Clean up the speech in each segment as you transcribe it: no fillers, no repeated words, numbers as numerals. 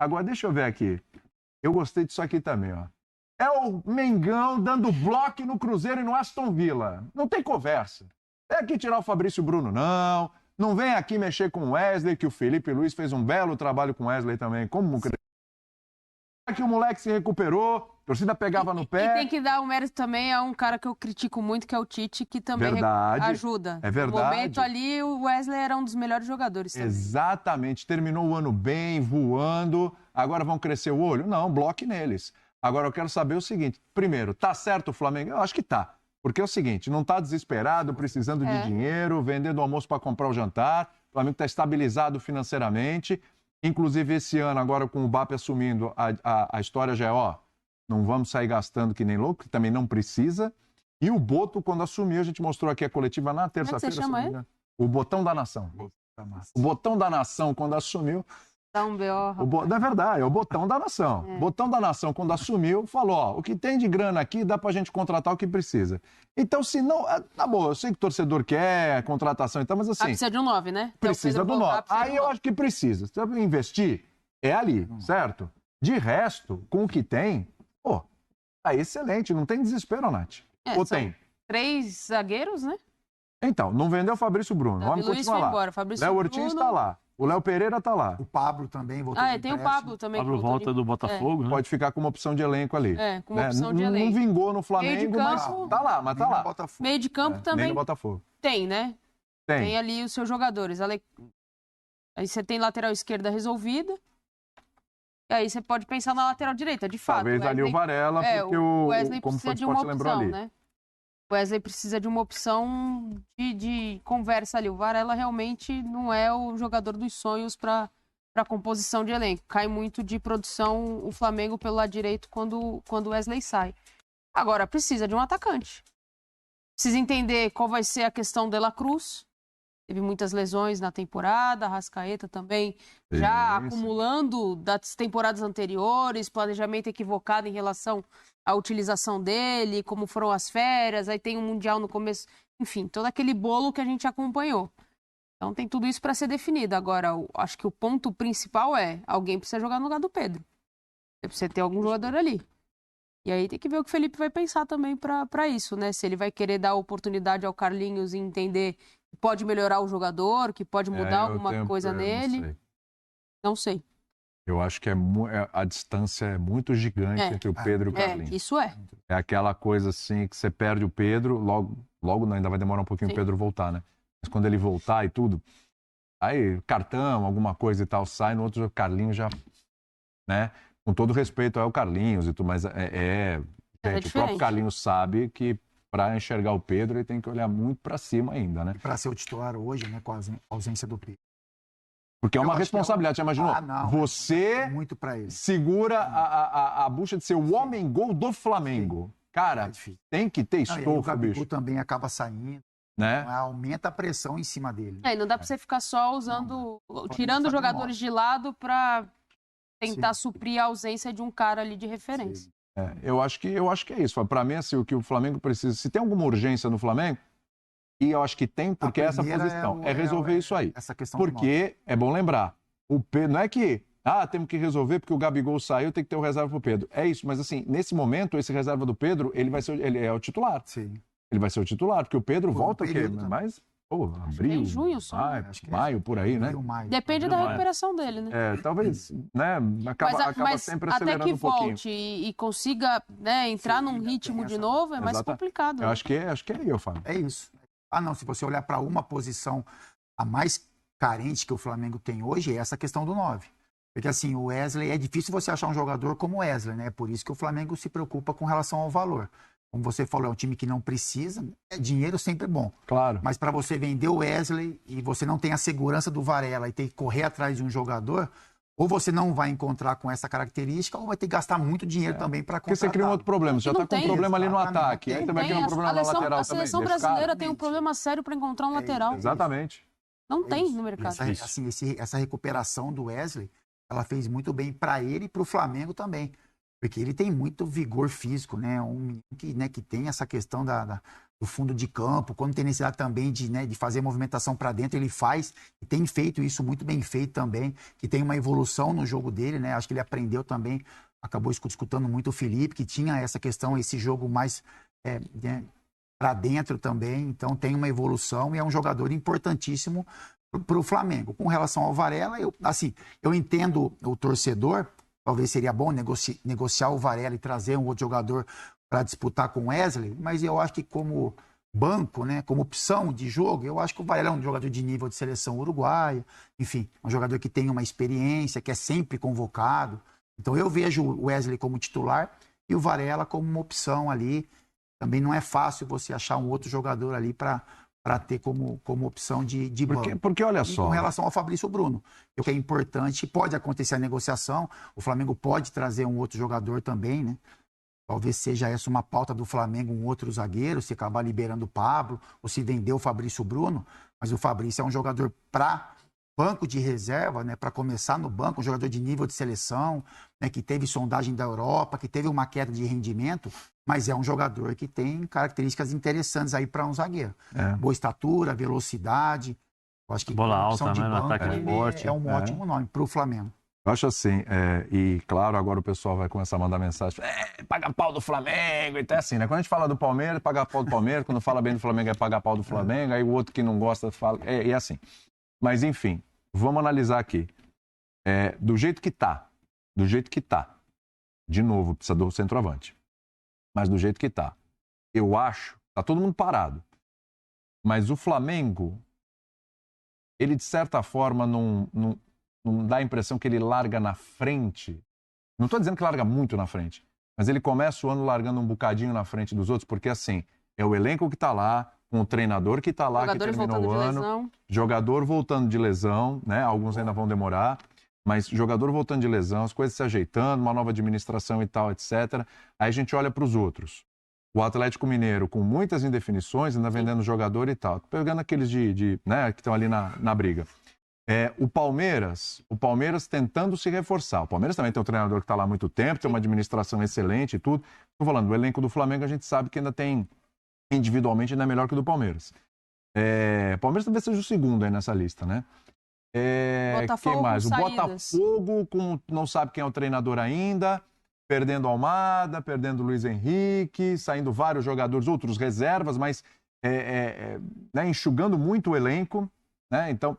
Agora, deixa eu ver aqui. Eu gostei disso aqui também, ó. É o Mengão dando bloco no Cruzeiro e no Aston Villa. Não tem conversa. É aqui tirar o Fabrício Bruno, não. Não vem aqui mexer com o Wesley, que o Felipe Luiz fez um belo trabalho com o Wesley também. Como que o moleque se recuperou, a torcida pegava no pé. E tem que dar o mérito também a um cara que eu critico muito, que é o Tite, que também ajuda. É verdade. No momento ali, o Wesley era um dos melhores jogadores também. Exatamente. Terminou o ano bem, voando. Agora vão crescer o olho? Não, bloque neles. Agora eu quero saber o seguinte. Primeiro, tá certo o Flamengo? Eu acho que tá. Porque é o seguinte, não tá desesperado, precisando de dinheiro, vendendo almoço para comprar o jantar. O Flamengo tá estabilizado financeiramente. Inclusive, esse ano, agora com o BAP assumindo, a história já é, ó, não vamos sair gastando que nem louco, que também não precisa. E o Boto, quando assumiu, a gente mostrou aqui a coletiva na terça-feira. Como é que você chama ele? O Botão da Nação. O Botão da Nação, quando assumiu... Dá um B.O., É verdade, é o Botão da Nação. O Botão da Nação, quando assumiu, falou, ó, o que tem de grana aqui dá pra gente contratar o que precisa. Então, se não... Tá bom, eu sei que o torcedor quer contratação e tal, mas assim... precisa de um 9, né? Precisa do 9. Aí eu acho que precisa. Se você investir, é ali, certo? De resto, com o que tem, pô, tá excelente. Não tem desespero, Nath. Ou tem? 3 zagueiros, né? Então, não vendeu o Fabrício Bruno. O homem continua lá. Embora. Léo Ortiz tá lá. O Léo Pereira tá lá. O Pablo também voltou. Tem o Pablo também. Pablo volta do Botafogo, né? Pode ficar com uma opção de elenco ali. Com uma opção de elenco. Não vingou no Flamengo, Meio de campo, mas tá lá, Meio de campo também. Nem no Botafogo. Tem, né? Tem. Tem ali os seus jogadores. Aí você tem lateral esquerda resolvida. E aí você pode pensar na lateral direita, de fato. Talvez ali o Varela, porque o Wesley como precisa foi de uma lembrou opção, ali. né? O Wesley precisa de uma opção de conversa ali. O Varela realmente não é o jogador dos sonhos para composição de elenco. Cai muito de produção o Flamengo pelo lado direito quando o Wesley sai. Agora, precisa de um atacante. Precisa entender qual vai ser a questão de La Cruz. Teve muitas lesões na temporada, Arrascaeta também já acumulando das temporadas anteriores, planejamento equivocado em relação à utilização dele, como foram as férias, aí tem um Mundial no começo, enfim, todo aquele bolo que a gente acompanhou. Então tem tudo isso para ser definido. Agora, acho que o ponto principal é alguém precisa jogar no lugar do Pedro. Você precisa ter algum jogador ali. E aí tem que ver o que o Felipe vai pensar também para isso, né? Se ele vai querer dar oportunidade ao Carlinhos e entender que pode melhorar o jogador, que pode mudar alguma coisa nele. Não sei. Eu acho que a distância é muito gigante entre o Pedro e o Carlinhos. Isso é. É aquela coisa assim que você perde o Pedro, logo ainda vai demorar um pouquinho o Pedro voltar, né? Mas quando ele voltar e tudo, aí cartão, alguma coisa e tal, sai, no outro Carlinhos já, né? Com todo respeito ao Carlinhos e tudo, mas gente, o próprio Carlinhos sabe que para enxergar o Pedro ele tem que olhar muito para cima ainda, né? Para ser o titular hoje, né, com a ausência do Pedro. Porque é uma responsabilidade, você imaginou? Você muito para ele. Segura a bucha de ser o homem-gol do Flamengo. Cara, tem que ter estofo, o Gabigol bicho. também acaba saindo. Né? Então, aumenta a pressão em cima dele. E não dá para você ficar só tirando os jogadores de lado para tentar suprir a ausência de um cara ali de referência. Eu acho que é isso. Para mim, assim, o que o Flamengo precisa, se tem alguma urgência no Flamengo, e eu acho que tem, porque essa posição é resolver isso aí. Essa questão porque é bom lembrar, o Pedro não é que temos que resolver porque o Gabigol saiu, tem que ter o reserva pro Pedro. É isso, mas assim, nesse momento, esse reserva do Pedro, ele é o titular. Sim. Ele vai ser o titular, porque o Pedro volta o quê? Mais abril, em junho só. Maio, por aí, né? Depende da recuperação dele, né? Talvez, né? Acaba sempre acelerando um pouquinho. Até que volte e consiga, né, entrar num ritmo de novo, é mais complicado. Eu acho que é aí, eu falo. É isso. Se você olhar para uma posição a mais carente que o Flamengo tem hoje, é essa questão do 9. Porque assim, o Wesley, é difícil você achar um jogador como o Wesley, né? Por isso que o Flamengo se preocupa com relação ao valor. Como você falou, é um time que não precisa, dinheiro sempre é bom. Claro. Mas para você vender o Wesley e você não tem a segurança do Varela e ter que correr atrás de um jogador, ou você não vai encontrar com essa característica, ou vai ter que gastar muito dinheiro também para contratar. Porque você cria um outro problema, você já está com um problema ali no ataque, aí também tem um problema na lateral também. A seleção brasileira tem um problema sério para encontrar um lateral. Exatamente. Não tem no mercado. Essa recuperação do Wesley, ela fez muito bem para ele e para o Flamengo também. Porque ele tem muito vigor físico, né? Um menino que tem essa questão da do fundo de campo, quando tem necessidade também de fazer movimentação para dentro, ele faz, e tem feito isso muito bem feito também, que tem uma evolução no jogo dele, né? Acho que ele aprendeu também, acabou escutando muito o Felipe, que tinha essa questão, esse jogo mais para dentro também, então tem uma evolução e é um jogador importantíssimo para o Flamengo. Com relação ao Varela, eu entendo o torcedor, talvez seria bom negociar o Varela e trazer um outro jogador para disputar com o Wesley, mas eu acho que como banco, né, como opção de jogo, eu acho que o Varela é um jogador de nível de seleção uruguaia, enfim, um jogador que tem uma experiência, que é sempre convocado. Então eu vejo o Wesley como titular e o Varela como uma opção ali. Também não é fácil você achar um outro jogador ali para ter como opção de banco. Porque olha só. Com relação ao Fabrício Bruno, o que é importante, pode acontecer a negociação, o Flamengo pode trazer um outro jogador também, né? Talvez seja essa uma pauta do Flamengo, um outro zagueiro, se acabar liberando o Pablo, ou se vender o Fabrício Bruno, mas o Fabrício é um jogador para banco de reserva, né, para começar no banco, um jogador de nível de seleção, né, que teve sondagem da Europa, que teve uma queda de rendimento, mas é um jogador que tem características interessantes aí para um zagueiro. Boa estatura, velocidade. Eu acho que bola alta, de né, no banco, ataque forte. é um ótimo nome para o Flamengo. Eu acho assim, e claro, agora o pessoal vai começar a mandar mensagem, paga pau do Flamengo, e tá assim, né? Quando a gente fala do Palmeiras, paga pau do Palmeiras, quando fala bem do Flamengo é pagar pau do Flamengo, aí o outro que não gosta fala, e assim. Mas enfim, vamos analisar aqui. Do jeito que tá, de novo, precisa do centroavante, mas do jeito que tá, eu acho, tá todo mundo parado, mas o Flamengo, ele de certa forma não dá a impressão que ele larga na frente. Não estou dizendo que larga muito na frente, mas ele começa o ano largando um bocadinho na frente dos outros, porque assim, é o elenco que está lá, com o treinador que está lá, que terminou o ano, jogador voltando de lesão, né? Alguns ainda vão demorar, mas jogador voltando de lesão, as coisas se ajeitando, uma nova administração e tal, etc. Aí a gente olha para os outros. O Atlético Mineiro, com muitas indefinições, ainda vendendo jogador e tal, pegando aqueles né, que estão ali na briga. O Palmeiras tentando se reforçar. O Palmeiras também tem um treinador que está lá há muito tempo, tem uma administração excelente e tudo. Estou falando, o elenco do Flamengo a gente sabe que ainda tem, individualmente, ainda é melhor que o do Palmeiras. O Palmeiras talvez seja o segundo aí nessa lista, né? Botafogo, quem mais? O saídas. Botafogo, não sabe quem é o treinador ainda, perdendo Almada, perdendo Luiz Henrique, saindo vários jogadores, outros reservas, mas né, enxugando muito o elenco, né? Então,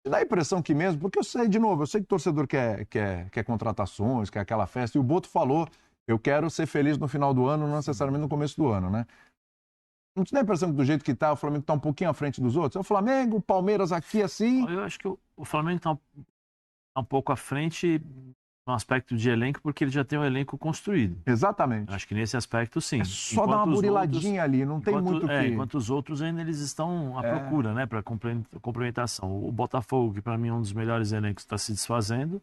dá a impressão que mesmo, porque eu sei que o torcedor quer contratações, quer aquela festa, e o Boto falou, eu quero ser feliz no final do ano, não necessariamente no começo do ano, né? Não te dá a impressão que do jeito que tá, o Flamengo tá um pouquinho à frente dos outros? É o Flamengo, o Palmeiras aqui assim... Eu acho que o Flamengo tá um pouco à frente no aspecto de elenco, porque ele já tem um elenco construído. Exatamente. Acho que nesse aspecto, sim. É só dar uma buriladinha ali, não tem muito o que... Enquanto os outros ainda eles estão à procura, né, para complementação. O Botafogo, que para mim é um dos melhores elencos, está se desfazendo.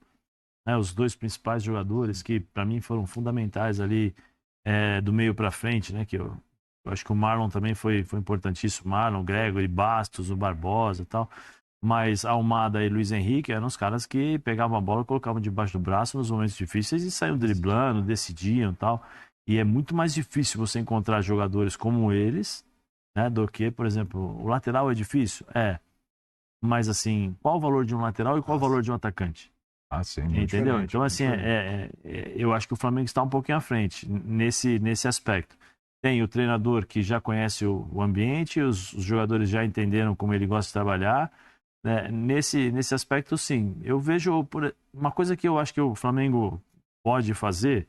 Né, os dois principais jogadores que para mim foram fundamentais ali do meio para frente, né, que eu acho que o Marlon também foi importantíssimo. Marlon, Gregory, Bastos, o Barbosa e tal. Mas Almada e Luiz Henrique eram os caras que pegavam a bola, colocavam debaixo do braço nos momentos difíceis e saíam driblando, decidiam e tal. E é muito mais difícil você encontrar jogadores como eles, né, do que, por exemplo, o lateral é difícil? Mas assim, qual o valor de um lateral e qual o valor de um atacante? Sim. Entendeu? Então, assim, eu acho que o Flamengo está um pouquinho à frente nesse aspecto. Tem o treinador que já conhece o ambiente, os jogadores já entenderam como ele gosta de trabalhar. Nesse aspecto, sim. Eu vejo uma coisa que eu acho que o Flamengo pode fazer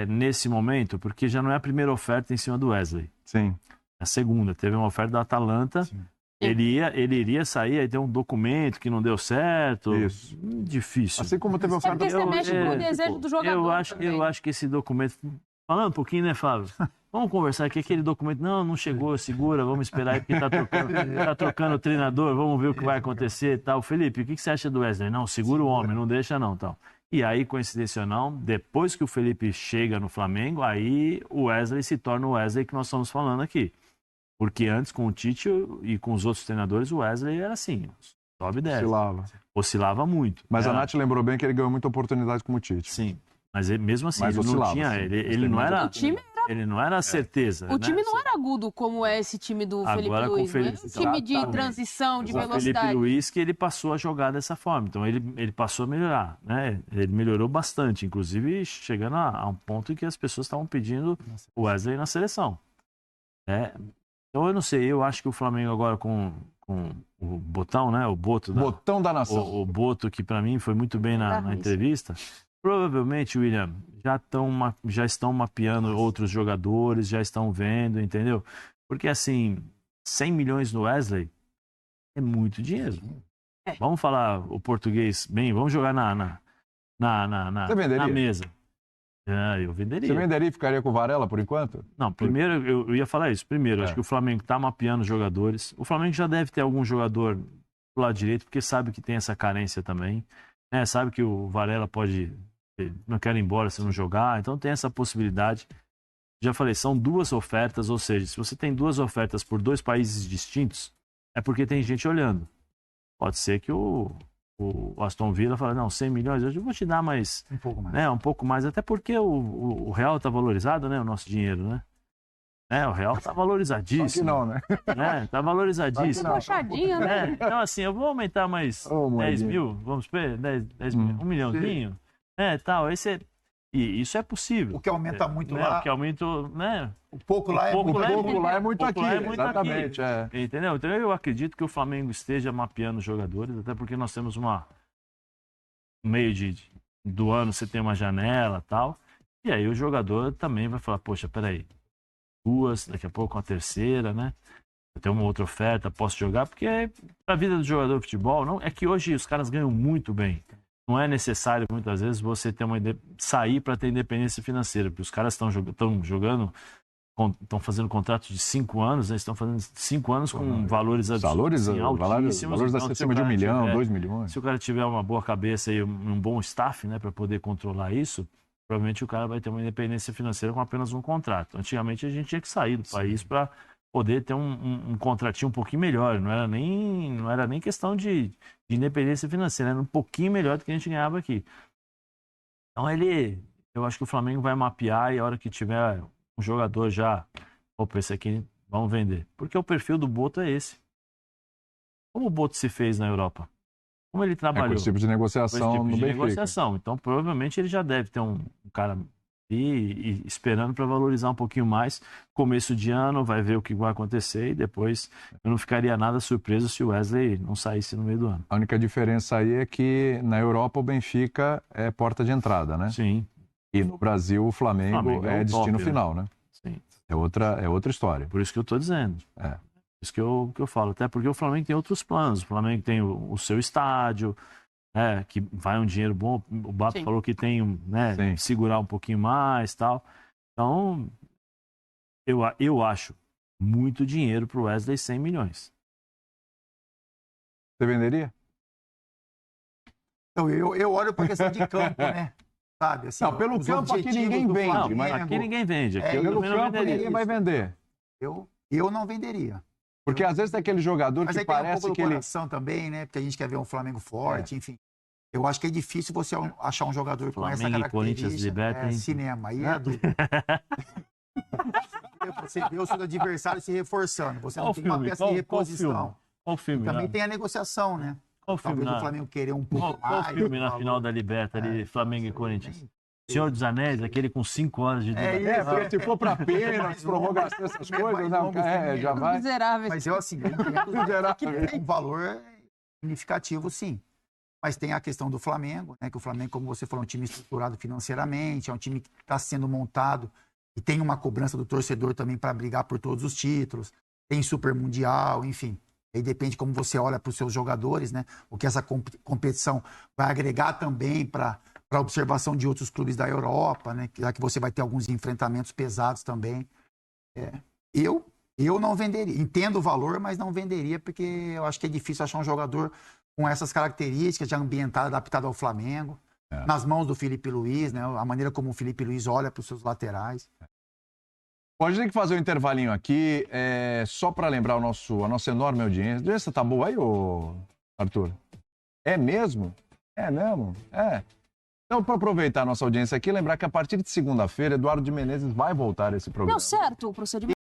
nesse momento, porque já não é a primeira oferta em cima do Wesley. Sim. A segunda, teve uma oferta da Atalanta. Sim. Ele iria sair, aí tem um documento que não deu certo. Isso. Difícil. Assim como teve oferta... porque você mexe com o desejo do jogador eu acho que esse documento... Falando um pouquinho, né, Flávio? Vamos conversar aqui, aquele documento... Não chegou, segura, vamos esperar aí, porque tá trocando o treinador, vamos ver o que vai acontecer e tal. Felipe, o que você acha do Wesley? Não, segura o homem, não deixa não, tal. E aí, coincidência ou não, depois que o Felipe chega no Flamengo, aí o Wesley se torna o Wesley que nós estamos falando aqui. Porque antes, com o Tite e com os outros treinadores, o Wesley era assim, sobe e desce. Oscilava muito. Mas a Nath lembrou bem que ele ganhou muita oportunidade como o Tite. Sim, mas mesmo assim, ele não tinha... Ele não era... O time era Ele não era certeza. O time não era agudo como é esse time do Agora, Felipe com o Luiz. Felipe- Não é um time de Exatamente. transição, de O velocidade. Felipe Luiz que ele passou a jogar dessa forma. Então ele passou a melhorar, né? Ele melhorou bastante, inclusive chegando a um ponto em que as pessoas estavam pedindo o Wesley na seleção. Né? Então eu não sei, eu acho que o Flamengo agora com o Botão, né? O Boto Botão da nação. o Boto, que para mim foi muito bem na entrevista, provavelmente, William, já estão mapeando outros jogadores, já estão vendo, entendeu? Porque assim, 100 milhões no Wesley é muito dinheiro. Vamos falar o português bem, vamos jogar Você venderia? na mesa. Eu venderia. Você venderia e ficaria com o Varela por enquanto? Não, primeiro eu ia falar isso. Primeiro, É. acho que o Flamengo está mapeando jogadores. O Flamengo já deve ter algum jogador do lado direito, porque sabe que tem essa carência também. Né? Sabe que o Varela não quer ir embora se não jogar, então tem essa possibilidade. Já falei, são 2 ofertas, ou seja, se você tem 2 ofertas por 2 países distintos, é porque tem gente olhando. Pode ser que o Aston Villa fale, não, 100 milhões, eu vou te dar mais, Um pouco mais. né, um pouco mais, até porque o real está valorizado, né, o nosso dinheiro, né? O real está Só valorizadíssimo. que não, né? Tá valorizadíssimo. Puxadinha, né? Então, assim, eu vou aumentar mais Ô, 10 moedinha. mil, vamos ver, 10 mil, 1 milhãozinho, tal, e isso é possível. O que aumenta muito né? lá, O que aumenta, né? o pouco lá é pouco muito lá é pouco. Pouco lá é muito pouco aqui. lá é muito Exatamente. É. Entendeu? Então eu acredito que o Flamengo esteja mapeando os jogadores, até porque nós temos no meio do ano você tem uma janela e tal, e aí o jogador também vai falar, poxa, peraí, 2, daqui a pouco uma terceira, né? Eu tenho uma outra oferta, posso jogar, porque a vida do jogador de futebol, não é que hoje os caras ganham muito bem. Não é necessário, muitas vezes, você ter sair para ter independência financeira, porque os caras estão jogando, estão fazendo contratos de 5 anos, né? Estão fazendo 5 anos com valores Valores, assim, altíssimos. valores Então, acima de 1 milhão, 2 milhões. se o cara tiver uma boa cabeça e um bom staff, né, para poder controlar isso, provavelmente o cara vai ter uma independência financeira com apenas um contrato. Antigamente a gente tinha que sair do país para poder ter um contratinho um pouquinho melhor. Não era nem questão de independência financeira, era um pouquinho melhor do que a gente ganhava aqui. Então eu acho que o Flamengo vai mapear e a hora que tiver um jogador já, opa, esse aqui vamos vender. Porque o perfil do Boto é esse. Como o Boto se fez na Europa? Como ele Com trabalhou? esse tipo de Com esse negociação tipo no de Benfica. negociação. Então, provavelmente, ele já deve ter um cara e esperando para valorizar um pouquinho mais. Começo de ano, vai ver o que vai acontecer e depois eu não ficaria nada surpreso se o Wesley não saísse no meio do ano. A única diferença aí é que na Europa o Benfica é porta de entrada, né? Sim, E no Brasil o Flamengo Flamengo é é o destino top, né? final, né? sim. É outra história. Por isso que eu estou dizendo. É. Por isso que eu falo. Até porque o Flamengo tem outros planos. O Flamengo tem o seu estádio, né, que vai um dinheiro bom. O Bato Sim. falou que tem, né, Sim. segurar um pouquinho mais tal. Então, eu acho muito dinheiro para o Wesley, 100 milhões. Você venderia? Então, eu olho para a questão de campo, né? Sabe? Assim, Não, pelo os campo aqui objetivos ninguém do vende, Flamengo, mas Aqui ninguém vende. Aqui É, eu Pelo também não campo venderia. ninguém vai vender. eu não venderia. Porque às vezes tem aquele jogador Mas que aí tem um parece pouco do que ele... coração também, né? Porque a gente quer ver um Flamengo forte, enfim. Eu acho que é difícil você achar um jogador com essa Flamengo e Corinthians característica. libertem. Cinema. Aí é duro. Você vê o seu adversário se reforçando. Você não Qual tem uma filme? peça de reposição. Qual filme? Também né? tem a negociação, né? Qual filme? Talvez na- o Flamengo querer um pouco Qual mais. filme na valor. final da Liberta ali, Flamengo e Corinthians? Senhor dos Anéis, aquele com 5 anos de idade. É, porque se for pra pênalti, prorrogação, essas coisas, não, já vai. Miseráveis. Mas eu, assim, eu entendo que é um valor significativo, sim. Mas tem a questão do Flamengo, né? Que o Flamengo, como você falou, é um time estruturado financeiramente, é um time que está sendo montado e tem uma cobrança do torcedor também para brigar por todos os títulos. Tem Super Mundial, enfim. Aí depende como você olha para os seus jogadores, né? O que essa competição vai agregar também para a observação de outros clubes da Europa, né? Já que você vai ter alguns enfrentamentos pesados também. Eu não venderia. Entendo o valor, mas não venderia, porque eu acho que é difícil achar um jogador com essas características, já ambientado, adaptado ao Flamengo. Nas mãos do Felipe Luiz, né? A maneira como o Felipe Luiz olha para os seus laterais. Pode ter que fazer um intervalinho aqui, só para lembrar a nossa enorme audiência. A audiência tá boa aí, ô Arthur? É mesmo? É mesmo? É. Então, para aproveitar a nossa audiência aqui, lembrar que a partir de segunda-feira, Eduardo de Menezes vai voltar a esse programa. Deu certo o procedimento?